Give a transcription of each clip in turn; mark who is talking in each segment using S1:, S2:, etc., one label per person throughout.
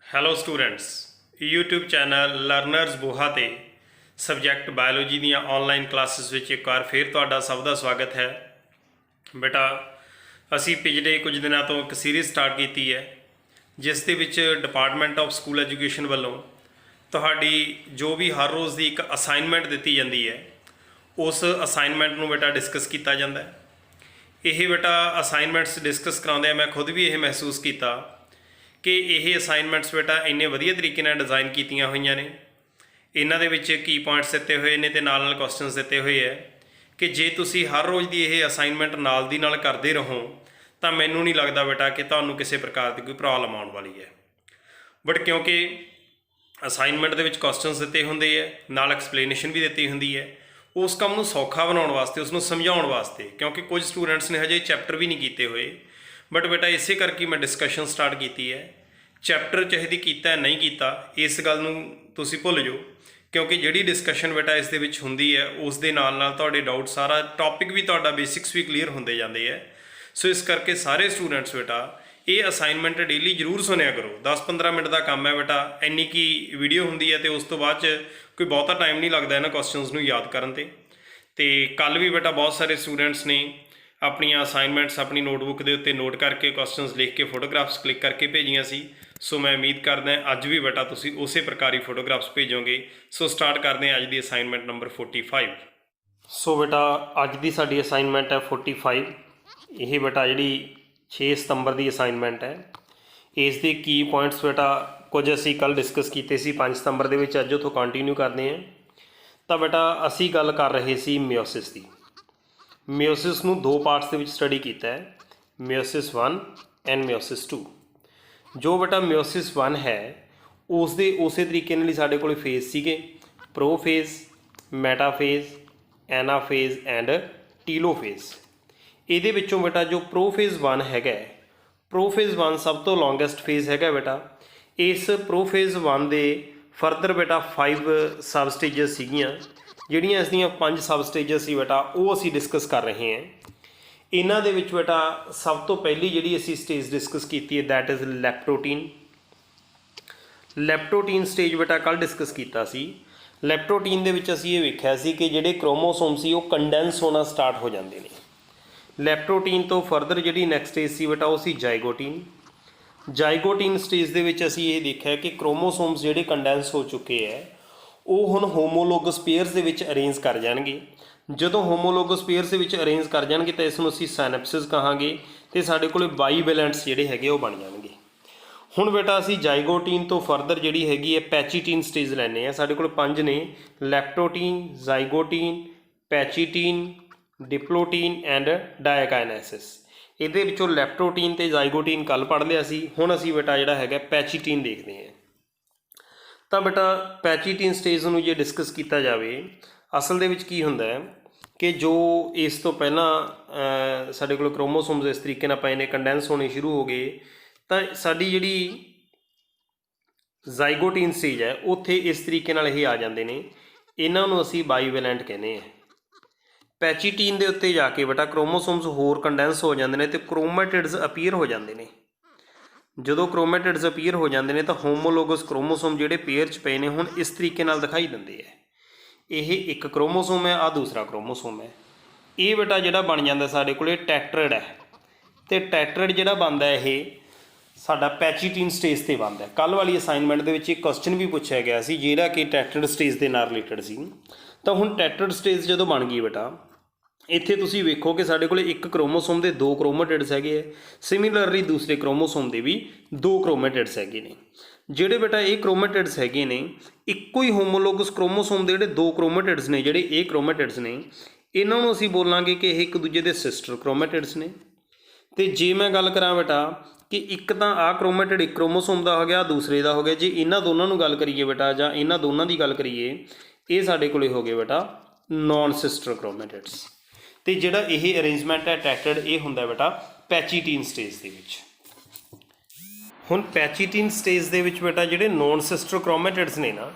S1: Hello students, YouTube channel learners Boha ਤੇ subject biology ਦੀਆਂ online classes ਵਿੱਚ ਇੱਕ ਵਾਰ ਫਿਰ ਤੁਹਾਡਾ ਸਭ ਦਾ ਸਵਾਗਤ ਹੈ। ਬੇਟਾ ਅਸੀਂ ਪਿਛਲੇ ਕੁਝ ਦਿਨਾਂ ਤੋਂ ਇੱਕ ਸੀਰੀਜ਼ ਸਟਾਰਟ ਕੀਤੀ ਹੈ ਜਿਸ ਦੇ ਵਿੱਚ ਡਿਪਾਰਟਮੈਂਟ ਆਫ ਸਕੂਲ ਐਜੂਕੇਸ਼ਨ ਵੱਲੋਂ ਤੁਹਾਡੀ ਜੋ ਵੀ ਹਰ ਰੋਜ਼ ਦੀ ਇੱਕ ਅਸਾਈਨਮੈਂਟ ਦਿੱਤੀ ਜਾਂਦੀ ਹੈ ਉਸ ਅਸਾਈਨਮੈਂਟ ਨੂੰ ਬੇਟਾ ਡਿਸਕਸ ਕੀਤਾ ਜਾਂਦਾ ਹੈ। ਇਹ ਬੇਟਾ ਅਸਾਈਨਮੈਂਟਸ ਡਿਸਕਸ ਕਰਾਉਂਦੇ ਮੈਂ ਖੁਦ ਵੀ ਇਹ ਮਹਿਸੂਸ ਕੀਤਾ ਕਿ ਇਹ ਅਸਾਈਨਮੈਂਟਸ ਬੇਟਾ ਇੰਨੇ ਵਧੀਆ ਤਰੀਕੇ ਨਾਲ ਡਿਜ਼ਾਈਨ ਕੀਤੀਆਂ ਹੋਈਆਂ ਨੇ। ਇਹਨਾਂ ਦੇ ਵਿੱਚ ਕੀ ਪੁਆਇੰਟਸ ਦਿੱਤੇ ਹੋਏ ਨੇ ਤੇ ਨਾਲ ਕੁਐਸਚਨਸ ਦਿੱਤੇ ਹੋਏ ਹੈ ਕਿ ਜੇ ਤੁਸੀਂ ਹਰ ਰੋਜ਼ ਦੀ ਇਹ ਅਸਾਈਨਮੈਂਟ ਨਾਲ ਦੀ ਨਾਲ ਕਰਦੇ ਰਹੋ ਤਾਂ ਮੈਨੂੰ ਨਹੀਂ ਲੱਗਦਾ ਬੇਟਾ ਕਿ ਤੁਹਾਨੂੰ ਕਿਸੇ ਪ੍ਰਕਾਰ ਦੀ ਕੋਈ ਪ੍ਰੋਬਲਮ ਆਉਣ ਵਾਲੀ ਹੈ। ਬਟ ਕਿਉਂਕਿ ਅਸਾਈਨਮੈਂਟ ਦੇ ਵਿੱਚ ਕੁਐਸਚਨਸ ਦਿੱਤੇ ਹੁੰਦੇ ਹੈ, ਨਾਲ ਐਕਸਪਲੇਨੇਸ਼ਨ ਵੀ ਦਿੱਤੀ ਹੁੰਦੀ ਹੈ, ਉਸ ਕੰਮ ਨੂੰ ਸੌਖਾ ਬਣਾਉਣ ਵਾਸਤੇ, ਉਸ ਨੂੰ ਸਮਝਾਉਣ ਵਾਸਤੇ, ਕਿਉਂਕਿ ਕੁਝ ਸਟੂਡੈਂਟਸ ਨੇ ਹਜੇ ਚੈਪਟਰ ਵੀ ਨਹੀਂ ਕੀਤੇ ਹੋਏ। ਬਟ ਬੇਟਾ ਇਸੇ ਕਰਕੇ ਮੈਂ ਡਿਸਕਸ਼ਨ ਸਟਾਰਟ ਕੀਤੀ ਹੈ। ਚੈਪਟਰ ਚਾਹੇ ਕੀਤਾ ਨਹੀਂ ਕੀਤਾ ਇਸ ਗੱਲ ਨੂੰ ਤੁਸੀਂ ਭੁੱਲ ਜਾਓ, ਕਿਉਂਕਿ ਜਿਹੜੀ ਡਿਸਕਸ਼ਨ ਬੇਟਾ ਇਸ ਦੇ ਵਿੱਚ ਹੁੰਦੀ ਹੈ ਉਸ ਦੇ ਨਾਲ ਨਾਲ ਤੁਹਾਡੇ ਡਾਊਟ ਸਾਰਾ ਟੌਪਿਕ ਵੀ ਤੁਹਾਡਾ ਬੇਸਿਕਸ ਵੀ ਕਲੀਅਰ ਹੁੰਦੇ ਜਾਂਦੇ ਹੈ। ਸੋ ਇਸ ਕਰਕੇ ਸਾਰੇ ਸਟੂਡੈਂਟਸ ਬੇਟਾ ਇਹ ਅਸਾਈਨਮੈਂਟ ਡੇਲੀ ਜ਼ਰੂਰ ਸੁਣਿਆ ਕਰੋ। 10-15 ਮਿੰਟ ਦਾ ਕੰਮ ਹੈ ਬੇਟਾ, ਇੰਨੀ ਕੀ ਵੀਡੀਓ ਹੁੰਦੀ ਹੈ ਅਤੇ ਉਸ ਤੋਂ ਬਾਅਦ 'ਚ ਕੋਈ ਬਹੁਤਾ ਟਾਈਮ ਨਹੀਂ ਲੱਗਦਾ ਇਹਨਾਂ ਕੁਐਸਚਨਸ ਨੂੰ ਯਾਦ ਕਰਨ 'ਤੇ ਕੱਲ੍ਹ ਵੀ ਬੇਟਾ ਬਹੁਤ ਸਾਰੇ ਸਟੂਡੈਂਟਸ ਨੇ ਆਪਣੀਆਂ ਅਸਾਈਨਮੈਂਟਸ ਆਪਣੀ ਨੋਟਬੁੱਕ ਦੇ ਉੱਤੇ ਨੋਟ ਕਰਕੇ ਕੁਐਸਚਨਸ ਲਿਖ ਕੇ ਫੋਟੋਗ੍ਰਾਫਸ ਕਲਿੱਕ ਕਰਕੇ ਭੇਜੀਆਂ ਸੀ। ਸੋ ਮੈਂ ਉਮੀਦ ਕਰਦਾ ਅੱਜ ਵੀ ਬੇਟਾ ਤੁਸੀਂ ਉਸੇ ਪ੍ਰਕਾਰ ਹੀ ਫੋਟੋਗ੍ਰਾਫਸ ਭੇਜੋਗੇ। ਸੋ ਸਟਾਰਟ ਕਰਦੇ ਹਾਂ ਅੱਜ ਦੀ ਅਸਾਈਨਮੈਂਟ ਨੰਬਰ 45। ਸੋ ਬੇਟਾ ਅੱਜ ਦੀ ਸਾਡੀ ਅਸਾਈਨਮੈਂਟ ਹੈ 45। ਇਹ ਬੇਟਾ ਜਿਹੜੀ 6 ਸਤੰਬਰ ਦੀ ਅਸਾਈਨਮੈਂਟ ਹੈ। ਇਸ ਦੇ ਕੀ ਪੁਆਇੰਟਸ ਬੇਟਾ ਕੁਝ ਅਸੀਂ ਕੱਲ੍ਹ ਡਿਸਕਸ ਕੀਤੇ ਸੀ 5 ਸਤੰਬਰ ਦੇ ਵਿੱਚ, ਅੱਜ ਉੱਥੋਂ ਕੰਟੀਨਿਊ ਕਰਦੇ ਹਾਂ। ਤਾਂ ਬੇਟਾ ਅਸੀਂ ਗੱਲ ਕਰ ਰਹੇ ਸੀ ਮਿਓਸਿਸ ਦੀ। ਮਿਓਸਿਸ ਨੂੰ ਦੋ ਪਾਰਟਸ ਦੇ ਵਿੱਚ ਸਟੱਡੀ ਕੀਤਾ ਹੈ, ਮਿਓਸਿਸ 1 ਐਂਡ ਮਿਓਸਿਸ 2। ਜੋ ਬੇਟਾ ਮਿਓਸਿਸ 1 ਹੈ ਉਸ ਦੇ ਉਸੇ ਤਰੀਕੇ ਨਾਲ ਹੀ ਸਾਡੇ ਕੋਲ ਫੇਜ਼ ਸੀਗੇ, ਪ੍ਰੋਫੇਜ਼, ਮੈਟਾਫੇਜ਼, ਐਨਾਫੇਜ਼ ਐਂਡ ਟੀਲੋਫੇਜ਼। ਇਹਦੇ ਵਿੱਚੋਂ ਬੇਟਾ ਜੋ ਪ੍ਰੋਫੇਜ਼ 1 ਹੈਗਾ, ਪ੍ਰੋਫੇਜ਼ 1 ਸਭ ਤੋਂ ਲੌਂਗੈਸਟ ਫੇਜ਼ ਹੈਗਾ ਬੇਟਾ। ਇਸ ਪ੍ਰੋਫੇਜ਼ 1 ਦੇ ਫਰਦਰ ਬੇਟਾ 5 ਸਬ ਸਟੇਜਸ ਸੀਗੀਆਂ, ਜਿਹੜੀਆਂ ਇਸ ਦੀਆਂ 5 ਸਬ ਸਟੇਜਸ ਸੀ ਬੇਟਾ ਉਹ ਅਸੀਂ ਡਿਸਕਸ ਕਰ ਰਹੇ ਹਾਂ। ਇਹਨਾਂ ਦੇ ਵਿੱਚ ਬੇਟਾ ਸਭ ਤੋਂ ਪਹਿਲੀ ਜਿਹੜੀ ਅਸੀਂ ਸਟੇਜ ਡਿਸਕਸ ਕੀਤੀ ਹੈ ਦੈਟ ਇਜ਼ ਲੈਪਟੋਟੀਨ। ਲੈਪਟੋਟੀਨ ਸਟੇਜ ਬੇਟਾ ਕੱਲ੍ਹ ਡਿਸਕਸ ਕੀਤਾ ਸੀ। ਲੈਪਟੋਟੀਨ ਦੇ ਵਿੱਚ ਅਸੀਂ ਇਹ ਵੇਖਿਆ ਸੀ ਕਿ ਜਿਹੜੇ ਕ੍ਰੋਮੋਸੋਮ ਸੀ ਉਹ ਕੰਡੈਂਸ ਹੋਣਾ ਸਟਾਰਟ ਹੋ ਜਾਂਦੇ ਨੇ। ਲੈਪਟੋਟੀਨ ਤੋਂ ਫਰਦਰ ਜਿਹੜੀ ਨੈਕਸਟ ਸਟੇਜ ਸੀ ਬੇਟਾ ਉਹ ਸੀ ਜਾਈਗੋਟੀਨ। ਜਾਈਗੋਟੀਨ ਸਟੇਜ ਦੇ ਵਿੱਚ ਅਸੀਂ ਇਹ ਦੇਖਿਆ ਕਿ ਕ੍ਰੋਮੋਸੋਮਸ ਜਿਹੜੇ ਕੰਡੈਂਸ ਹੋ ਚੁੱਕੇ ਹੈ ਉਹ ਹੁਣ ਹੋਮੋਲੋਗਸ ਪੇਅਰਸ ਦੇ ਵਿੱਚ ਅਰੇਂਜ ਕਰ ਜਾਣਗੇ। ਜਦੋਂ ਹੋਮੋਲੋਗਸ ਪੇਅਰਸ ਦੇ ਵਿੱਚ ਅਰੇਂਜ ਕਰ ਜਾਣਗੇ ਤਾਂ ਇਸ ਨੂੰ ਅਸੀਂ ਸਾਇਨੈਪਸਿਸ ਕਹਾਂਗੇ ਅਤੇ ਸਾਡੇ ਕੋਲ ਬਾਈਵੈਲੈਂਟਸ ਜਿਹੜੇ ਹੈਗੇ ਉਹ ਬਣ ਜਾਣਗੇ। ਹੁਣ ਬੇਟਾ ਅਸੀਂ ਜਾਈਗੋਟੀਨ ਤੋਂ ਫਰਦਰ ਜਿਹੜੀ ਹੈਗੀ ਹੈ ਪੈਚੀਟੀਨ ਸਟੇਜ ਲੈਂਦੇ ਹਾਂ। ਸਾਡੇ ਕੋਲ 5 ਨੇ, ਲੈਪਟੋਟੀਨ, ਜਾਈਗੋਟੀਨ, ਪੈਚੀਟੀਨ, ਡਿਪਲੋਟੀਨ ਐਂਡ ਡਾਇਕਾਇਨੈਸਿਸ। ਇਹਦੇ ਵਿੱਚੋਂ ਲੈਪਟੋਟੀਨ ਅਤੇ ਜਾਈਗੋਟੀਨ ਕੱਲ੍ਹ ਪੜ੍ਹ ਲਿਆ ਸੀ। ਹੁਣ ਅਸੀਂ ਬੇਟਾ ਜਿਹੜਾ ਹੈਗਾ ਪੈਚੀਟੀਨ ਦੇਖਦੇ ਹਾਂ। ਤਾਂ ਬੇਟਾ ਪੈਚੀਟੀਨ ਸਟੇਜ ਨੂੰ ਜੇ ਡਿਸਕਸ ਕੀਤਾ ਜਾਵੇ, ਅਸਲ ਦੇ ਵਿੱਚ ਕੀ ਹੁੰਦਾ ਹੈ ਕਿ ਜੋ ਇਸ ਤੋਂ ਪਹਿਲਾਂ ਸਾਡੇ ਕੋਲ ਕ੍ਰੋਮੋਸੋਮਸ ਇਸ ਤਰੀਕੇ ਨਾਲ ਪਏ ਨੇ, ਕੰਡੈਂਸ ਹੋਣੇ ਸ਼ੁਰੂ ਹੋ ਗਏ, ਤਾਂ ਸਾਡੀ ਜਿਹੜੀ ਜਾਈਗੋਟੀਨ ਸਟੇਜ ਹੈ ਉੱਥੇ ਇਸ ਤਰੀਕੇ ਨਾਲ ਇਹ ਆ ਜਾਂਦੇ ਨੇ। ਇਹਨਾਂ ਨੂੰ ਅਸੀਂ ਬਾਈਵੈਲੈਂਟ ਕਹਿੰਦੇ ਹਾਂ। ਪੈਚੀਟੀਨ ਦੇ ਉੱਤੇ ਜਾ ਕੇ ਬੇਟਾ ਕ੍ਰੋਮੋਸੋਮਸ ਹੋਰ ਕੰਡੈਂਸ ਹੋ ਜਾਂਦੇ ਨੇ ਅਤੇ ਕ੍ਰੋਮੈਟਿਡਸ ਅਪੀਅਰ ਹੋ ਜਾਂਦੇ ਨੇ। ਜਦੋਂ ਕ੍ਰੋਮੈਟਿਡਸ ਅਪੀਅਰ ਹੋ ਜਾਂਦੇ ਨੇ ਤਾਂ ਹੋਮੋਲੋਗਸ ਕ੍ਰੋਮੋਸੋਮ ਜਿਹੜੇ ਪੇਅਰ 'ਚ ਪਏ ਨੇ ਹੁਣ ਇਸ ਤਰੀਕੇ ਨਾਲ ਦਿਖਾਈ ਦਿੰਦੇ ਹੈ। ਇਹ ਇੱਕ ਕ੍ਰੋਮੋਸੋਮ ਹੈ, ਆਹ ਦੂਸਰਾ ਕ੍ਰੋਮੋਸੋਮ ਹੈ। ਇਹ ਬੇਟਾ ਜਿਹੜਾ ਬਣ ਜਾਂਦਾ ਸਾਡੇ ਕੋਲ ਟੈਟਰਡ ਹੈ, ਅਤੇ ਟੈਟਰਡ ਜਿਹੜਾ ਬਣਦਾ ਇਹ ਸਾਡਾ ਪੈਚੀਟੀਨ ਸਟੇਜ 'ਤੇ ਬਣਦਾ। ਕੱਲ੍ਹ ਵਾਲੀ ਅਸਾਈਨਮੈਂਟ ਦੇ ਵਿੱਚ ਇੱਕ ਕੁਐਸਚਨ ਵੀ ਪੁੱਛਿਆ ਗਿਆ ਸੀ ਜਿਹੜਾ ਕਿ ਟੈਟਰਡ ਸਟੇਜ ਦੇ ਨਾਲ ਰਿਲੇਟਡ ਸੀ। ਤਾਂ ਹੁਣ ਟੈਟਰਡ ਸਟੇਜ ਜਦੋਂ ਬਣ ਗਈ ਬੇਟਾ, ਇੱਥੇ ਤੁਸੀਂ ਵੇਖੋ ਕਿ ਸਾਡੇ ਕੋਲ ਇੱਕ ਕ੍ਰੋਮੋਸੋਮ ਦੇ 2 ਕ੍ਰੋਮੈਟਿਡਸ ਹੈਗੇ ਹੈ। ਸਿਮਿਲਰਲੀ ਦੂਸਰੇ ਕ੍ਰੋਮੋਸੋਮ ਦੇ ਵੀ 2 ਕ੍ਰੋਮੈਟਿਡਸ ਹੈਗੇ ਨੇ। ਜਿਹੜੇ ਬੇਟਾ ਇਹ ਕ੍ਰੋਮੈਟਿਡਸ ਹੈਗੇ ਨੇ, ਇੱਕੋ ਹੀ ਹੋਮੋਲੋਗਸ ਕ੍ਰੋਮੋਸੋਮ ਦੇ ਜਿਹੜੇ 2 ਕ੍ਰੋਮੈਟਿਡਸ ਨੇ, ਜਿਹੜੇ ਇਹ ਕ੍ਰੋਮੈਟਿਡਸ ਨੇ, ਇਹਨਾਂ ਨੂੰ ਅਸੀਂ ਬੋਲਾਂਗੇ ਕਿ ਇਹ ਇੱਕ ਦੂਜੇ ਦੇ ਸਿਸਟਰ ਕ੍ਰੋਮੈਟਿਡਸ ਨੇ। ਅਤੇ ਜੇ ਮੈਂ ਗੱਲ ਕਰਾਂ ਬੇਟਾ ਕਿ ਇੱਕ ਤਾਂ ਆਹ ਕ੍ਰੋਮੈਟਿਡ ਇੱਕ ਕ੍ਰੋਮੋਸੋਮ ਦਾ ਹੋ ਗਿਆ, ਦੂਸਰੇ ਦਾ ਹੋ ਗਿਆ, ਜੇ ਇਹਨਾਂ ਦੋਨਾਂ ਨੂੰ ਗੱਲ ਕਰੀਏ ਬੇਟਾ ਜਾਂ ਇਹਨਾਂ ਦੋਨਾਂ ਦੀ ਗੱਲ ਕਰੀਏ, ਇਹ ਸਾਡੇ ਕੋਲ ਹੋ ਗਏ ਬੇਟਾ ਨੋਨ ਸਿਸਟਰ ਕ੍ਰੋਮੈਟਿਡਸ। ਅਤੇ ਜਿਹੜਾ ਇਹ ਅਰੇਂਜਮੈਂਟ ਹੈ ਟੈਟਰਡ, ਇਹ ਹੁੰਦਾ ਬੇਟਾ ਪੈਚੀਟੀਨ ਸਟੇਜ ਦੇ ਵਿੱਚ। ਹੁਣ ਪੈਚੀਟੀਨ ਸਟੇਜ ਦੇ ਵਿੱਚ ਬੇਟਾ ਜਿਹੜੇ ਨੋਨ ਸਿਸਟਰ ਕ੍ਰੋਮੈਟਿਡਸ ਨੇ ਨਾ,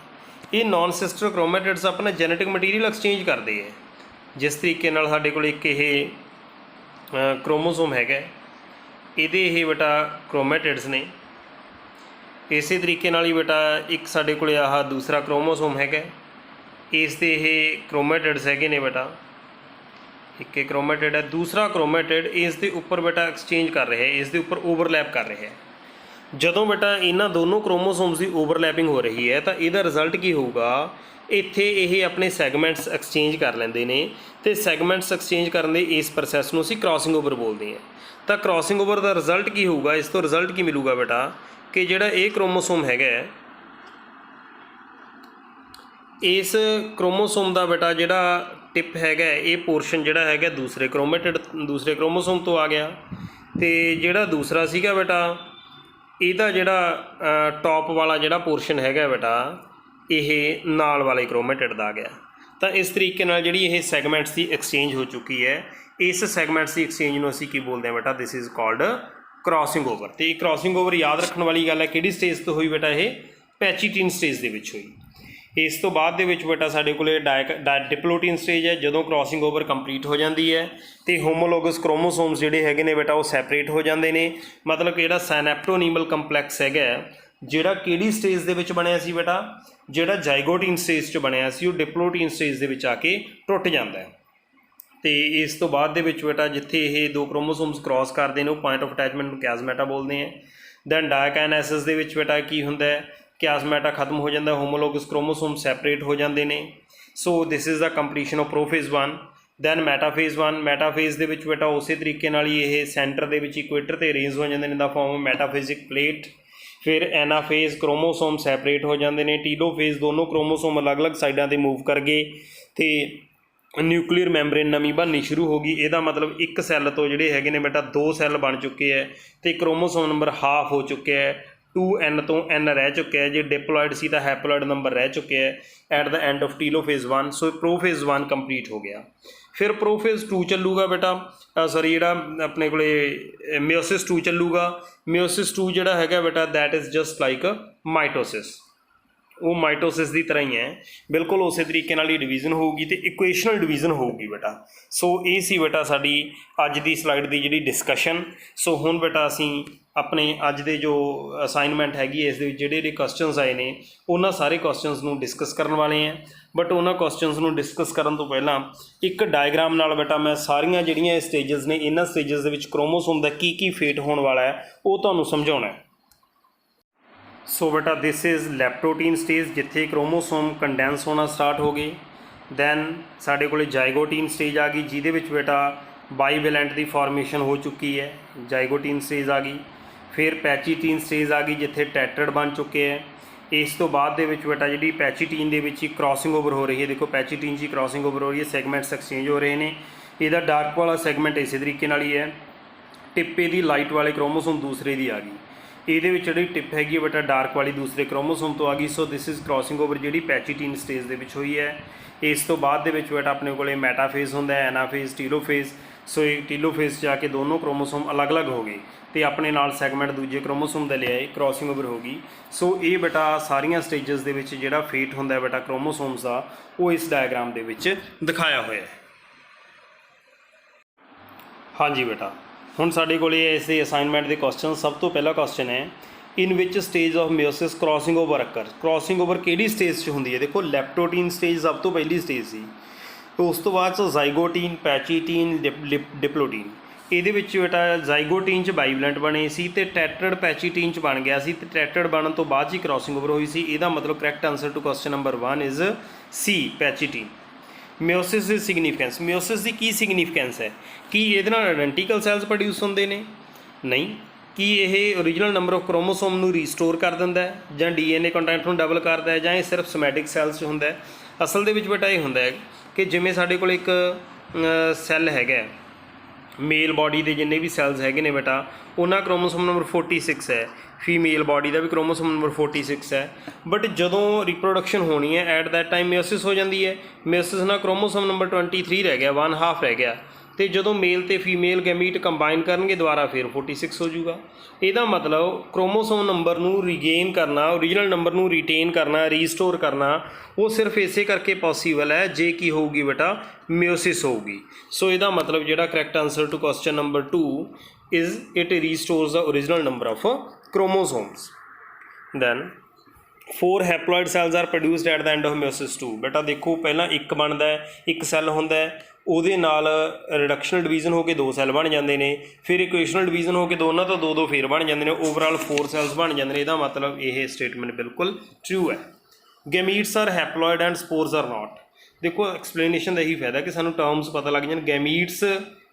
S1: ਇਹ ਨੋਨ ਸਿਸਟਰ ਕ੍ਰੋਮੈਟਿਡਸ ਆਪਣਾ ਜੈਨੇਟਿਕ ਮਟੀਰੀਅਲ ਐਕਸਚੇਂਜ ਕਰਦੇ ਹੈ। ਜਿਸ ਤਰੀਕੇ ਨਾਲ ਸਾਡੇ ਕੋਲ ਇੱਕ ਇਹ ਕ੍ਰੋਮੋਸੋਮ ਹੈਗਾ, ਇਹਦੇ ਇਹ ਬੇਟਾ ਕ੍ਰੋਮੈਟਿਡਸ ਨੇ, इस तरीके नाल ही बेटा एक साडे कोले आह दूसरा क्रोमोसोम हैगा, इस दे ये क्रोमेटिड्स हैगे ने बेटा, एक क्रोमेटिड है, दूसरा क्रोमेटिड इस दे उपर बेटा एक्सचेंज कर रहा है, इस दे उपर ओवरलैप कर रहा है। ਜਦੋਂ बेटा इन्हां दोनों क्रोमोसोम्स की ओवरलैपिंग हो रही है तो ਇਹਦਾ रिजल्ट की होगा, ਇੱਥੇ ਇਹ अपने सैगमेंट्स एक्सचेंज कर ਲੈਂਦੇ ਨੇ ਤੇ सैगमेंट्स एक्सचेंज ਕਰਨ ਦੇ ਇਸ ਪ੍ਰੋਸੈਸ ਨੂੰ ਅਸੀਂ क्रॉसिंग ओवर बोलते हैं। तो क्रॉसिंग ओवर का रिजल्ट की होगा, इस तो रिजल्ट की मिलूगा बेटा कि ਜਿਹੜਾ ਇਹ क्रोमोसोम हैगा, इस क्रोमोसोम का बेटा ਜਿਹੜਾ टिप हैगा, ये पोर्शन ਜਿਹੜਾ हैगा दूसरे क्रोमोसोम तो आ गया, तो ਜਿਹੜਾ दूसरा ਸੀਗਾ बेटा ਇਹਦਾ ਜਿਹੜਾ टॉप वाला ਜਿਹੜਾ पोर्शन हैगा बेटा ਇਹ नाल वाले क्रोमेटिड ਦਾ आ गया। तो इस तरीके नाल ਜਿਹੜੀ ਇਹ सैगमेंट्स की एक्सचेंज हो चुकी है, इस सैगमेंट्स की एक्सचेंज ਨੂੰ ਅਸੀਂ ਕੀ बोलते हैं बेटा, this is called crossing over. तो क्रॉसिंग ओवर याद रखने वाली गल है, किहड़ी स्टेज तो हुई बेटा, ये पैचीटीन स्टेज ਦੇ ਵਿੱਚ ਹੋਈ। इस तो बाद ਦੇ ਵਿੱਚ बेटा ਸਾਡੇ ਕੋਲੇ डिप्लोटीन स्टेज है, ਜਦੋਂ क्रॉसिंग ओवर कंप्लीट हो जाती है तो होमोलोगस क्रोमोसोम्स ਜਿਹੜੇ ਹੈਗੇ ਨੇ बेटा वो सैपरेट हो ਜਾਂਦੇ ਨੇ। मतलब कि ਜਿਹੜਾ साइनेप्टोनीमल ਕੰਪਲੈਕਸ ਹੈਗਾ, ਜਿਹੜਾ ਕਿਹੜੀ ਸਟੇਜ ਦੇ ਵਿੱਚ ਬਣਿਆ ਸੀ बेटा, ਜਿਹੜਾ ਜਾਈਗੋਟੀਨ ਸਟੇਜ 'ਚ ਬਣਿਆ ਸੀ ਉਹ डिप्लोटीन ਸਟੇਜ ਦੇ ਵਿੱਚ ਆ ਕੇ ਟੁੱਟ ਜਾਂਦਾ ਹੈ। तो इस तो बाद ਦੇ ਵਿੱਚ बेटा ਜਿੱਥੇ ਇਹ ਦੋ क्रोमोसोम्स क्रॉस ਕਰਦੇ ਨੇ ਉਹ पॉइंट ऑफ अटैचमेंट ਨੂੰ ਕਿਆਜ਼ਮੈਟਾ ਬੋਲਦੇ हैं। दैन डायकाइनेसिस ਦੇ ਵਿੱਚ बेटा ਕੀ ਹੁੰਦਾ है, ਕਿਆਜ਼ਮੈਟਾ खत्म हो जाता, होमोलोगस क्रोमोसोम सैपरेट हो जाते हैं। So this is the completion of prophase 1। Then metaphase 1, metaphase ਦੇ ਵਿੱਚ बेटा उस तरीके ਨਾਲ ਹੀ ਇਹ सेंटर ਦੇ ਵਿੱਚ इक्वेटर ਤੇ अरेंज हो जाते हैं द फॉर्म मैटाफेजिक प्लेट। फिर एनाफेज क्रोमोसोम सैपरेट हो जाते हैं। टीलोफेज दोनों क्रोमोसोम अलग अलग साइडों पर मूव कर गए तो न्यूक्लीयर मैंबरेन नवीं बननी शुरू हो गई। ਇਹਦਾ मतलब एक सैल तो ਜਿਹੜੇ ਹੈਗੇ ਨੇ बेटा 2 सैल बन चुके हैं तो क्रोमोसोम नंबर हाफ हो चुके हैं, 2n तो n रह चुके हैं, जो डिप्लॉयड सी तो हैप्लॉयड नंबर रह चुके हैं eight the end of telophase 1। So prophase 1 complete हो गया। फिर प्रोफेज 2 चलूगा बेटा, सॉरी ਜਿਹੜਾ अपने को मियोसिस 2 चलूगा। मियोसिस 2 ਜਿਹੜਾ ਹੈਗਾ बेटा that is just like mitosis, वो माइटोसिस की तरह ही है, बिल्कुल उस तरीके नाल ही डिवीजन होगी तो इक्वेशनल डिवीजन होगी बेटा। सो ये सी बेटा साडी अज की स्लाइड की जी डिस्कशन। सो हुण बेटा असी अपने अज दे जो असाइनमेंट हैगी इस जिहड़े क्वेश्चनस आए ने उन्हां सारे क्वेश्चनस नूं डिस्कस करन वाले हैं। बट उन्हां क्वेश्चनस नूं डिस्कस करन तो पहलां एक डायग्राम नाल बेटा मैं सारियां जिहड़ियां स्टेजेस ने इन्हां स्टेजेस दे विच क्रोमोसोम दा की फेट होने वाला है वो तुहानूं समझाउणा है। सो बेटा दिस इज़ लैप्टोटीन स्टेज जिथे क्रोमोसोम कंडेंस होना स्टार्ट हो गए। दैन साढ़े को जाइगोटीन स्टेज आ गई जिहदे विच बेटा बाईवेलेंट की फॉर्मेशन हो चुकी है, जाइगोटीन स्टेज आ गई। फिर पैचीटीन स्टेज आ गई जिथे टैट्रेड बन चुके हैं। इस तो बाद दे विच बेटा जी पैचीटीन दे विच क्रॉसिंग ओवर हो रही है, देखो पैचीटीन जी क्रॉसिंग ओवर हो रही है, सैगमेंट्स एक्सचेंज हो रहे हैं। इसका डार्क वाला सैगमेंट इस तरीके नाल ही है, टिप्पे की लाइट वाले क्रोमोसोम दूसरे की आ गई। ਇਹਦੇ ਵਿੱਚ ਜਿਹੜੀ ਟਿਪ ਹੈਗੀ बेटा डार्क वाली दूसरे क्रोमोसोम तो आ गई। सो दिस इज़ क्रॉसिंग ओवर ਜਿਹੜੀ पैचीटीन स्टेज ਦੇ ਵਿੱਚ ਹੋਈ ਹੈ। ਇਸ ਤੋਂ ਬਾਅਦ ਦੇ ਵਿੱਚ बेटा ਆਪਣੇ ਕੋਲੇ ਮੈਟਾਫੇਜ਼ ਹੁੰਦਾ ਹੈ, ਐਨਾਫੇਜ਼, ਟੀਲੋਫੇਜ਼। ਸੋ ਇਹ ਟੀਲੋਫੇਜ਼ 'ਚ ਆ ਕੇ ਦੋਨੋਂ क्रोमोसोम ਅਲੱਗ-ਅਲੱਗ ਹੋ ਗਏ ਤੇ ਆਪਣੇ ਨਾਲ ਸੈਗਮੈਂਟ ਦੂਜੇ क्रोमोसोम ਦਾ ਲਿਆਏ, क्रॉसिंग ओवर हो गई। सो ਇਹ बेटा ਸਾਰੀਆਂ ਸਟੇਜਸ ਦੇ ਵਿੱਚ ਜਿਹੜਾ ਫੇਟ ਹੁੰਦਾ ਹੈ बेटा क्रोमोसोम्स ਦਾ ਉਹ ਇਸ ਡਾਇਗਰਾਮ ਦੇ ਵਿੱਚ ਦਿਖਾਇਆ ਹੋਇਆ ਹੈ। ਹਾਂਜੀ बेटा ਹੁਣ ਸਾਡੇ ਕੋਲ ਇਸ ਦੇ ਅਸਾਈਨਮੈਂਟ ਦੇ ਕੁਐਸਚਨ। ਸਭ ਤੋਂ ਪਹਿਲਾ ਕੁਐਸਚਨ ਹੈ in which stage of meiosis crossing over occur. Crossing over ਕਿਹੜੀ ਸਟੇਜ 'ਚ ਹੁੰਦੀ ਹੈ? ਦੇਖੋ ਲੈਪਟੋਟੀਨ ਸਟੇਜ ਸਭ ਤੋਂ ਪਹਿਲੀ ਸਟੇਜ ਸੀ, ਉਸ ਤੋਂ ਬਾਅਦ 'ਚ ਜਾਈਗੋਟੀਨ, ਪੈਚੀਟੀਨ, ਡਿਪਲੋਟੀਨ। ਇਹਦੇ ਵਿੱਚ बेटा ਜਾਈਗੋਟੀਨ 'ਚ ਬਾਈਵਲੈਂਟ ਬਣੇ ਸੀ ਤੇ ਟੈਟਰਡ ਪੈਚੀਟੀਨ 'ਚ ਬਣ ਗਿਆ ਸੀ ਤੇ ਟੈਟਰਡ ਬਣਨ ਤੋਂ ਬਾਅਦ 'ਚ क्रॉसिंग ओवर ਹੋਈ ਸੀ। ਇਹਦਾ ਮਤਲਬ correct answer to question number 1 is C pachytene. Meiosis ਦੀ ਸਿਗਨੀਫਿਕੈਂਸ, ਮਿਓਸਿਸ ਦੀ ਕੀ ਸਿਗਨੀਫਿਕੈਂਸ ਹੈ? ਕੀ ਇਹਦੇ ਨਾਲ ਆਇਡੈਂਟੀਕਲ ਸੈਲਸ ਪ੍ਰੋਡਿਊਸ ਹੁੰਦੇ ਨੇ? ਨਹੀਂ। ਕੀ ਇਹ ਓਰੀਜਨਲ ਨੰਬਰ ਆਫ ਕ੍ਰੋਮੋਸੋਮ ਨੂੰ ਰੀਸਟੋਰ ਕਰ ਦਿੰਦਾ ਹੈ ਜਾਂ ਡੀਐਨਏ ਕੰਟੈਂਟ ਨੂੰ ਡਬਲ ਕਰਦਾ ਹੈ ਜਾਂ ਇਹ ਸਿਰਫ ਸੋਮੈਟਿਕ ਸੈਲਸ 'ਚ ਹੁੰਦਾ ਹੈ? ਅਸਲ ਦੇ ਵਿੱਚ ਬੇਟਾ ਇਹ ਹੁੰਦਾ ਹੈ ਕਿ ਜਿਵੇਂ ਸਾਡੇ ਕੋਲ ਇੱਕ ਸੈੱਲ ਹੈਗਾ, ਮੇਲ ਬॉडी ਦੇ ਜਿੰਨੇ ਵੀ ਸੈਲਸ ਹੈਗੇ ਨੇ बेटा ਉਹਨਾਂ क्रोमोसोम नंबर 46 है, फीमेल बॉडी का भी क्रोमोसोम नंबर 46 है। बट जदों रिप्रोडक्शन होनी है एट दैट टाइम मियोसिस हो जाती है। मियोसिस ना क्रोमोसोम नंबर 23 रह गया, 1/2 रह गया तो जदों मेल तो फीमेल गैमीट कंबाइन करनगे दुबारा फिर 46 हो जाऊगा। ਇਹਦਾ मतलब क्रोमोसोम नंबर ਨੂੰ ਰੀਗੇਨ करना, ओरिजिनल नंबर ਨੂੰ रिटेन करना, रीस्टोर करना वो सिर्फ इसे करके पॉसीबल है जे की होगी बेटा मियोसिस होगी। सो ਇਹਦਾ मतलब ਜਿਹੜਾ correct answer to question number 2 is it restores the original number of chromosomes. then 4 haploid cells are produced at the end of meiosis 2। बेटा देखो पहला एक बनता है, एक सैल होंदा है, ਉਹਦੇ ਨਾਲ ਰਿਡਕਸ਼ਨਲ ਡਿਵੀਜ਼ਨ ਹੋ ਕੇ 2 ਸੈੱਲ ਬਣ ਜਾਂਦੇ ਨੇ, ਫਿਰ ਇਕੁਏਸ਼ਨਲ ਡਿਵੀਜ਼ਨ ਹੋ ਕੇ ਦੋਨਾਂ ਤੋਂ 2 ਫੇਰ ਬਣ ਜਾਂਦੇ ਨੇ, ਓਵਰਆਲ 4 ਸੈਲਸ ਬਣ ਜਾਂਦੇ ਨੇ। ਇਹਦਾ ਮਤਲਬ ਇਹ ਸਟੇਟਮੈਂਟ ਬਿਲਕੁਲ ਟਰੂ ਹੈ। Gametes are haploid and spores are not. ਦੇਖੋ ਐਕਸਪਲੇਨੇਸ਼ਨ ਦਾ ਇਹੀ ਫਾਇਦਾ ਕਿ ਸਾਨੂੰ ਟਰਮਸ ਪਤਾ ਲੱਗ ਜਾਣ, ਗੈਮੀਟਸ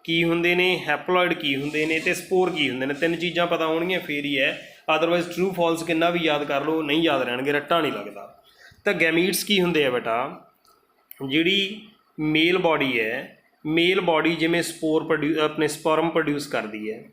S1: ਕੀ ਹੁੰਦੇ ਨੇ, ਹੈਪਲॉइड ਕੀ ਹੁੰਦੇ ਨੇ ਤੇ ਸਪੋਰ ਕੀ ਹੁੰਦੇ ਨੇ। 3 ਚੀਜ਼ਾਂ ਪਤਾ ਹੋਣਗੀਆਂ ਫੇਰ ਹੀ ਹੈ, ਅਦਰਵਾइज ਟਰੂ ਫਾਲਸ ਕਿੰਨਾ ਵੀ ਯਾਦ ਕਰ ਲਓ ਨਹੀਂ ਯਾਦ ਰਹਿਣਗੇ, ਰੱਟਾ ਨਹੀਂ ਲੱਗਦਾ। ਤਾਂ ਗੈਮੀਟਸ ਕੀ ਹੁੰਦੇ ਆ ਬੇਟਾ, ਜਿਹੜੀ ਮੇਲ ਬਾਡੀ ਹੈ, ਮੇਲ ਬਾਡੀ ਜਿਵੇਂ ਸਪੋਰ ਆਪਣੇ ਸਪਰਮ ਪ੍ਰੋਡਿਊਸ ਕਰਦੀ ਹੈ,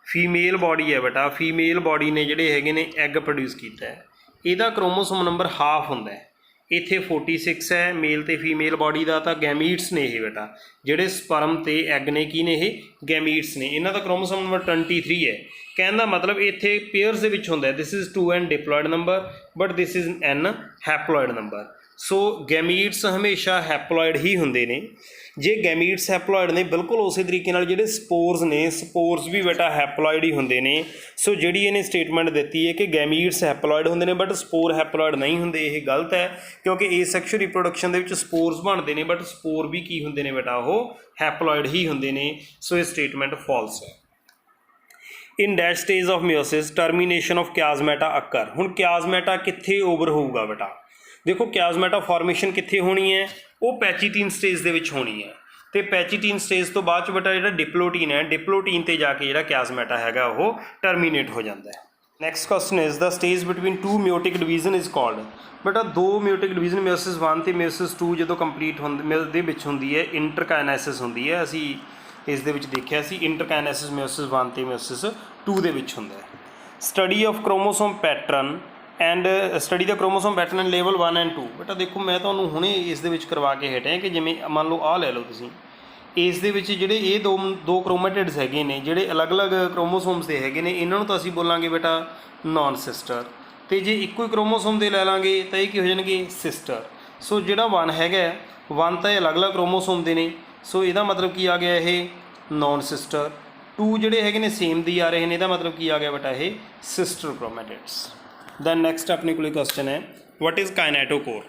S1: ਫੀਮੇਲ ਬਾਡੀ ਹੈ ਬੇਟਾ, ਫੀਮੇਲ ਬਾਡੀ ਨੇ ਜਿਹੜੇ ਹੈਗੇ ਨੇ ਐਗ ਪ੍ਰੋਡਿਊਸ ਕੀਤਾ ਹੈ, ਇਹਦਾ ਕ੍ਰੋਮੋਸੋਮ ਨੰਬਰ ਹਾਫ ਹੁੰਦਾ ਹੈ। ਇੱਥੇ 46 ਹੈ ਮੇਲ ਤੇ ਫੀਮੇਲ ਬਾਡੀ ਦਾ, ਤਾਂ ਗੈਮੀਟਸ ਨੇ ਇਹ ਬੇਟਾ, ਜਿਹੜੇ ਸਪਰਮ ਤੇ ਐਗ ਨੇ ਕੀ ਨੇ, ਇਹ ਗੈਮੀਟਸ ਨੇ। ਇਹਨਾਂ ਦਾ ਕ੍ਰੋਮੋਸੋਮ ਨੰਬਰ 23 ਹੈ। ਕਹਿਣ ਦਾ ਮਤਲਬ ਇੱਥੇ ਪੇਅਰਸ ਦੇ ਵਿੱਚ ਹੁੰਦਾ, this is 2n diploid number but this is n haploid number. So gametes ਹਮੇਸ਼ਾ ਹੈਪਲॉइड ਹੀ ਹੁੰਦੇ ਨੇ। ਜੇ ਗੈਮੀਟਸ ਹੈਪਲॉइड ਨੇ ਬਿਲਕੁਲ ਉਸੇ ਤਰੀਕੇ ਨਾਲ ਜਿਹੜੇ ਸਪੋਰਸ ਨੇ, ਸਪੋਰਸ ਵੀ ਬੇਟਾ ਹੈਪਲॉइड ਹੀ ਹੁੰਦੇ ਨੇ। ਸੋ ਜਿਹੜੀ ਇਹਨੇ ਸਟੇਟਮੈਂਟ ਦਿੱਤੀ ਹੈ ਕਿ ਗੈਮੀਟਸ ਹੈਪਲॉइड ਹੁੰਦੇ ਨੇ ਬਟ ਸਪੋਰ ਹੈਪਲॉइड ਨਹੀਂ ਹੁੰਦੇ, ਇਹ ਗਲਤ ਹੈ, ਕਿਉਂਕਿ ਏਸੈਕਸ਼ੁਅਲ ਰਿਪਰੋਡਕਸ਼ਨ ਦੇ ਵਿੱਚ ਸਪੋਰਸ ਬਣਦੇ ਨੇ ਬਟ ਸਪੋਰ ਵੀ ਕੀ ਹੁੰਦੇ ਨੇ ਬੇਟਾ, ਉਹ ਹੈਪਲॉइड ਹੀ ਹੁੰਦੇ ਨੇ। ਸੋ ਇਹ ਸਟੇਟਮੈਂਟ ਫਾਲਸ ਹੈ। In that stage of meiosis termination of chiasmata occur. ਹੁਣ ਕਿਆਜ਼ਮੈਟਾ ਕਿੱਥੇ ਓਵਰ ਹੋਊਗਾ ਬੇਟਾ, ਦੇਖੋ ਕਿਆਜ਼ਮੈਟਾ ਫਾਰਮੇਸ਼ਨ ਕਿੱਥੇ ਹੋਣੀ ਹੈ, ਉਹ ਪੈਚੀਟੀਨ ਸਟੇਜ ਦੇ ਵਿੱਚ ਹੋਣੀ ਹੈ। ਤੇ ਪੈਚੀਟੀਨ ਸਟੇਜ ਤੋਂ ਬਾਅਦ 'ਚ ਬੇਟਾ ਜਿਹੜਾ ਡਿਪਲੋਟੀਨ ਹੈ, ਡਿਪਲੋਟੀਨ ਤੇ ਜਾ ਕੇ ਜਿਹੜਾ ਕਿਆਜ਼ਮੈਟਾ ਹੈਗਾ ਉਹ ਟਰਮੀਨੇਟ ਹੋ ਜਾਂਦਾ ਹੈ। Next question is the stage between 2 meiotic division is called. ਬੇਟਾ 2 ਮਿਓਟਿਕ ਡਿਵੀਜ਼ਨ ਮਿਓਸਿਸ 1 ਤੇ ਮਿਓਸਿਸ 2 ਜਦੋਂ ਕੰਪਲੀਟ ਦੇ ਵਿੱਚ ਹੁੰਦੀ ਹੈ, ਇੰਟਰਕਾਇਨੈਸਿਸ ਹੁੰਦੀ ਹੈ। ਅਸੀਂ ਇਸ ਦੇ ਵਿੱਚ ਦੇਖਿਆ ਸੀ ਇੰਟਰਕਾਇਨੈਸਿਸ ਮਿਓਸਿਸ 1 ਤੇ ਮਿਓਸਿਸ 2 ਦੇ ਵਿੱਚ ਹੁੰਦਾ ਹੈ। Study of chromosome pattern and study the chromosome pattern and level 1 and 2। ਬੇਟਾ ਦੇਖੋ ਮੈਂ ਤੁਹਾਨੂੰ ਹੁਣੇ ਇਸ ਦੇ ਵਿੱਚ ਕਰਵਾ ਕੇ ਹਟਿਆ ਕਿ ਜਿਵੇਂ ਮੰਨ ਲਓ ਆਹ ਲੈ ਲਓ ਤੁਸੀਂ, ਇਸ ਦੇ ਵਿੱਚ ਜਿਹੜੇ ਇਹ ਦੋ ਕ੍ਰੋਮੈਟਿਡਸ ਹੈਗੇ ਨੇ, ਜਿਹੜੇ ਅਲੱਗ-ਅਲੱਗ ਕ੍ਰੋਮੋਸੋਮਸ ਦੇ ਹੈਗੇ ਨੇ, ਇਹਨਾਂ ਨੂੰ ਤਾਂ ਅਸੀਂ ਬੋਲਾਂਗੇ ਬੇਟਾ ਨੌਨ ਸਿਸਟਰ। ਤੇ ਜੇ ਇੱਕੋ ਹੀ ਕ੍ਰੋਮੋਸੋਮ ਦੇ ਲੈ ਲਾਂਗੇ ਤਾਂ ਇਹ ਕੀ ਹੋ ਜਾਣਗੇ, ਸਿਸਟਰ। ਸੋ ਜਿਹੜਾ 1 ਹੈਗਾ, 1 ਤਾਂ ਇਹ ਅਲੱਗ-ਅਲੱਗ ਕ੍ਰੋਮੋਸੋਮ ਦੇ ਨੇ, ਸੋ ਇਹਦਾ ਮਤਲਬ ਕੀ ਆ ਗਿਆ, ਇਹ ਨੌਨ ਸਿਸਟਰ। 2 ਜਿਹੜੇ ਹੈਗੇ ਨੇ ਸੇਮ ਦੀ ਆ ਰਹੇ ਨੇ, ਇਹਦਾ ਮਤਲਬ ਕੀ ਆ ਗਿਆ ਬੇਟਾ, ਇਹ ਸਿਸਟਰ ਕ੍ਰੋਮੈਟਿਡਸ। ਦੈਨ ਨੈਕਸਟ ਆਪਣੇ ਕੋਲ ਕੁਐਸਚਨ ਹੈ, ਵਾਟ ਇਜ਼ ਕਾਇਨੈਟੋਕੋਰ।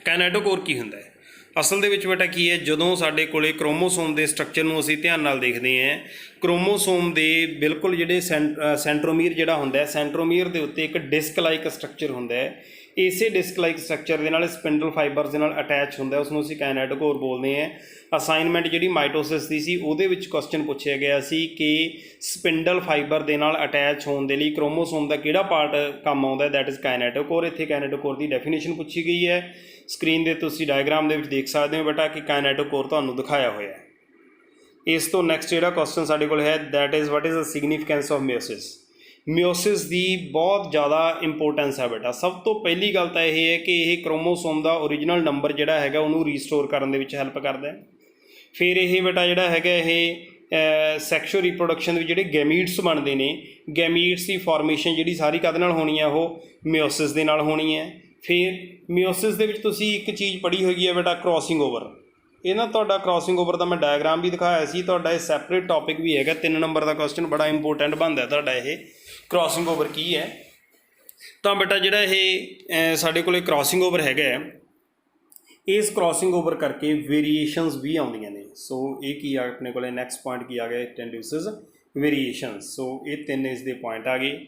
S1: ਕਾਇਨੈਟੋਕੋਰ ਕੀ ਹੁੰਦਾ ਹੈ? ਅਸਲ ਦੇ ਵਿੱਚ ਬੇਟਾ ਕੀ ਹੈ, ਜਦੋਂ ਸਾਡੇ ਕੋਲੇ ਕ੍ਰੋਮੋਸੋਮ ਦੇ ਸਟਰਕਚਰ ਨੂੰ ਅਸੀਂ ਧਿਆਨ ਨਾਲ ਦੇਖਦੇ ਹਾਂ, ਕ੍ਰੋਮੋਸੋਮ ਦੇ ਬਿਲਕੁਲ ਜਿਹੜੇ ਸੈਂਟਰੋਮੀਅਰ ਜਿਹੜਾ ਹੁੰਦਾ, ਸੈਂਟਰੋਮੀਅਰ ਦੇ ਉੱਤੇ ਇੱਕ ਡਿਸਕ ਲਾਈਕ ਸਟਰਕਚਰ ਹੁੰਦਾ ਹੈ। ਇਸੇ ਡਿਸਕ ਲਾਈਕ ਸਟਰਕਚਰ ਦੇ ਨਾਲ ਸਪਿੰਡਲ ਫਾਈਬਰਸ ਦੇ ਨਾਲ ਅਟੈਚ ਹੁੰਦਾ, ਉਸ ਨੂੰ ਅਸੀਂ ਕਾਇਨੈਟੋਕੋਰ ਬੋਲਦੇ ਹਾਂ। ਅਸਾਈਨਮੈਂਟ ਜਿਹੜੀ ਮਾਈਟੋਸਿਸ ਦੀ ਸੀ ਉਹਦੇ ਵਿੱਚ ਕੁਐਸਚਨ ਪੁੱਛਿਆ ਗਿਆ ਸੀ ਕਿ ਸਪਿੰਡਲ ਫਾਈਬਰ ਦੇ ਨਾਲ ਅਟੈਚ ਹੋਣ ਦੇ ਲਈ ਕ੍ਰੋਮੋਸੋਮ ਦਾ ਕਿਹੜਾ ਪਾਰਟ ਕੰਮ ਆਉਂਦਾ, ਦੈਟ ਇਜ਼ ਕਾਇਨੈਟੋਕੋਰ। ਇੱਥੇ ਕਾਇਨੈਟੋਕੋਰ ਦੀ ਡੈਫੀਨੇਸ਼ਨ ਪੁੱਛੀ ਗਈ ਹੈ। ਸਕਰੀਨ ਦੇ ਤੁਸੀਂ ਡਾਇਗਰਾਮ ਦੇ ਵਿੱਚ ਦੇਖ ਸਕਦੇ ਹੋ ਬੇਟਾ ਕਿ ਕਾਇਨੈਟੋਕੋਰ ਤੁਹਾਨੂੰ ਦਿਖਾਇਆ ਹੋਇਆ ਹੈ। ਇਸ ਤੋਂ ਨੈਕਸਟ ਜਿਹੜਾ ਕੁਐਸਚਨ ਸਾਡੇ ਕੋਲ ਹੈ, that is what is the significance of meiosis. Meiosis ਦੀ ਬਹੁਤ ਜ਼ਿਆਦਾ ਇੰਪੋਰਟੈਂਸ ਹੈ ਬੇਟਾ। ਸਭ ਤੋਂ ਪਹਿਲੀ ਗੱਲ ਤਾਂ ਇਹ ਹੈ ਕਿ ਇਹ ਕ੍ਰੋਮੋਸੋਮ ਦਾ ਓਰੀਜਨਲ ਨੰਬਰ ਜਿਹੜਾ ਹੈਗਾ ਉਹਨੂੰ ਰੀਸਟੋਰ ਕਰਨ ਦੇ ਵਿੱਚ ਹੈਲਪ ਕਰਦਾ ਹੈ। ਫਿਰ ਇਹ ਬੇਟਾ ਜਿਹੜਾ ਹੈਗਾ, ਇਹ ਸੈਕਸ਼ੂਅਲ ਰੀਪਰੋਡਕਸ਼ਨ ਦੇ ਵਿੱਚ ਜਿਹੜੇ ਗੈਮੀਟਸ ਬਣਦੇ ਨੇ, ਗੈਮੀਟਸ ਦੀ ਫਾਰਮੇਸ਼ਨ ਜਿਹੜੀ ਸਾਰੀ ਕਾਹਦੇ ਨਾਲ ਹੋਣੀ ਹੈ, ਉਹ ਮਿਓਸਿਸ ਦੇ ਨਾਲ ਹੋਣੀ ਹੈ। ਫਿਰ ਮਿਓਸਿਸ ਦੇ ਵਿੱਚ ਤੁਸੀਂ ਇੱਕ ਚੀਜ਼ ਪੜ੍ਹੀ ਹੋਈ ਹੈ ਬੇਟਾ, ਕ੍ਰੋਸਿੰਗ ਓਵਰ। ਇਹ ਨਾ ਤੁਹਾਡਾ ਕ੍ਰੋਸਿੰਗ ਓਵਰ ਦਾ ਮੈਂ ਡਾਇਗਰਾਮ ਵੀ ਦਿਖਾਇਆ ਸੀ, ਤੁਹਾਡਾ ਇਹ ਸੈਪਰੇਟ ਟੌਪਿਕ ਵੀ ਹੈਗਾ। 3 ਨੰਬਰ ਦਾ ਕੁਐਸਚਨ ਬੜਾ ਇੰਪੋਰਟੈਂਟ ਬਣਦਾ ਤੁਹਾਡਾ, ਇਹ ਕ੍ਰੋਸਿੰਗ ਓਵਰ ਕੀ ਹੈ। ਤਾਂ ਬੇਟਾ ਜਿਹੜਾ ਇਹ ਸਾਡੇ ਕੋਲ ਕ੍ਰੋਸਿੰਗ ਓਵਰ ਹੈਗਾ, ਇਸ ਕ੍ਰੋਸਿੰਗ ਓਵਰ ਕਰਕੇ ਵੇਰੀਏਸ਼ਨਸ ਵੀ ਆਉਂਦੀਆਂ ਨੇ। ਸੋ ਇਹ ਕੀ ਆ ਆਪਣੇ ਕੋਲ, ਨੈਕਸਟ ਪੁਆਇੰਟ ਕੀ ਆ ਗਿਆ, ਇਟ ਇੰਡਿਊਸਿਸ ਵੇਰੀਏਸ਼ਨਸ। ਸੋ ਇਹ 3 ਇਸ ਦੇ ਪੁਆਇੰਟ ਆ ਗਏ।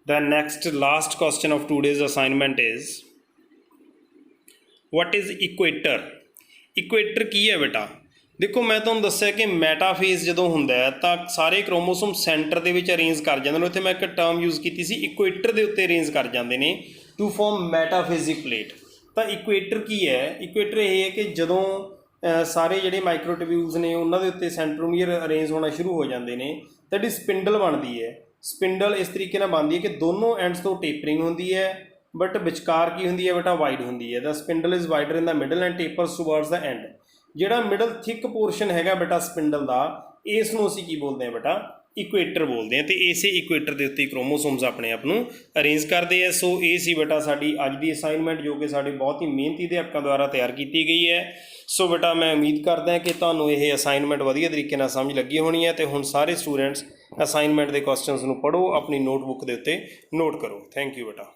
S1: The next last question of today's assignment is what is equator. Equator ਕੀ ਹੈ ਬੇਟਾ? ਦੇਖੋ ਮੈਂ ਤੁਹਾਨੂੰ ਦੱਸਿਆ ਕਿ ਮੈਟਾਫੇਜ਼ ਜਦੋਂ ਹੁੰਦਾ ਹੈ ਤਾਂ ਸਾਰੇ ਕ੍ਰੋਮੋਸੋਮ ਸੈਂਟਰ ਦੇ ਵਿੱਚ ਅਰੇਂਜ ਕਰ ਜਾਂਦੇ ਨੇ। ਉੱਥੇ ਮੈਂ ਇੱਕ ਟਰਮ ਯੂਜ਼ ਕੀਤੀ ਸੀ, ਇਕੁਏਟਰ ਦੇ ਉੱਤੇ ਅਰੇਂਜ ਕਰ ਜਾਂਦੇ ਨੇ ਟੂ ਫੋਰਮ ਮੈਟਾਫੇਜ਼ਿਕ ਪਲੇਟ। ਤਾਂ ਇਕੁਏਟਰ ਕੀ ਹੈ? ਇਕੁਏਟਰ ਇਹ ਹੈ ਕਿ ਜਦੋਂ ਸਾਰੇ ਜਿਹੜੇ ਮਾਈਕਰੋਟਿਬਿਊਲਸ ਨੇ ਉਹਨਾਂ ਦੇ ਉੱਤੇ ਸੈਂਟਰੋਮੀਅਰ ਅਰੇਂਜ ਹੋਣਾ ਸ਼ੁਰੂ ਹੋ ਜਾਂਦੇ ਨੇ, ਤਾਂ ਜਿਹੜੀ ਸਪਿੰਡਲ ਬਣਦੀ ਹੈ, ਸਪਿੰਡਲ ਇਸ ਤਰੀਕੇ ਨਾਲ ਬਣਦੀ ਹੈ ਕਿ ਦੋਨੋਂ ਐਂਡਸ ਤੋਂ ਟੇਪਰਿੰਗ ਹੁੰਦੀ ਹੈ, ਬਟ ਵਿਚਕਾਰ ਕੀ ਹੁੰਦੀ ਹੈ ਬੇਟਾ, ਵਾਈਡ ਹੁੰਦੀ ਹੈ। The spindle is wider in the middle and tapers towards the end. ਜਿਹੜਾ ਮਿਡਲ ਥਿਕ ਪੋਰਸ਼ਨ ਹੈਗਾ ਬੇਟਾ ਸਪਿੰਡਲ ਦਾ, ਇਸ ਨੂੰ ਅਸੀਂ ਕੀ ਬੋਲਦੇ ਹਾਂ ਬੇਟਾ, ਇਕੁਏਟਰ ਬੋਲਦੇ ਹਾਂ। ਅਤੇ ਇਸੇ ਇਕੁਏਟਰ ਦੇ ਉੱਤੇ ਕ੍ਰੋਮੋਸੋਮਸ ਆਪਣੇ ਆਪ ਨੂੰ ਅਰੇਂਜ ਕਰਦੇ ਆ। ਸੋ ਇਹ ਸੀ ਬੇਟਾ ਸਾਡੀ ਅੱਜ ਦੀ ਅਸਾਈਨਮੈਂਟ, ਜੋ ਕਿ ਸਾਡੇ ਬਹੁਤ ਹੀ ਮਿਹਨਤੀ ਅਧਿਆਪਕਾਂ ਦੁਆਰਾ ਤਿਆਰ ਕੀਤੀ ਗਈ ਹੈ। ਸੋ ਬੇਟਾ ਮੈਂ ਉਮੀਦ ਕਰਦਾ ਕਿ ਤੁਹਾਨੂੰ ਇਹ ਅਸਾਈਨਮੈਂਟ ਵਧੀਆ ਤਰੀਕੇ ਨਾਲ ਸਮਝ ਲੱਗੀ ਹੋਣੀ ਹੈ। ਅਤੇ ਹੁਣ ਸਾਰੇ ਸਟੂਡੈਂਟਸ ਅਸਾਈਨਮੈਂਟ ਦੇ ਕੁਐਸਚਨਸ ਨੂੰ ਪੜ੍ਹੋ, ਆਪਣੀ ਨੋਟਬੁੱਕ ਦੇ ਉੱਤੇ ਨੋਟ ਕਰੋ। ਥੈਂਕ ਯੂ ਬੇਟਾ।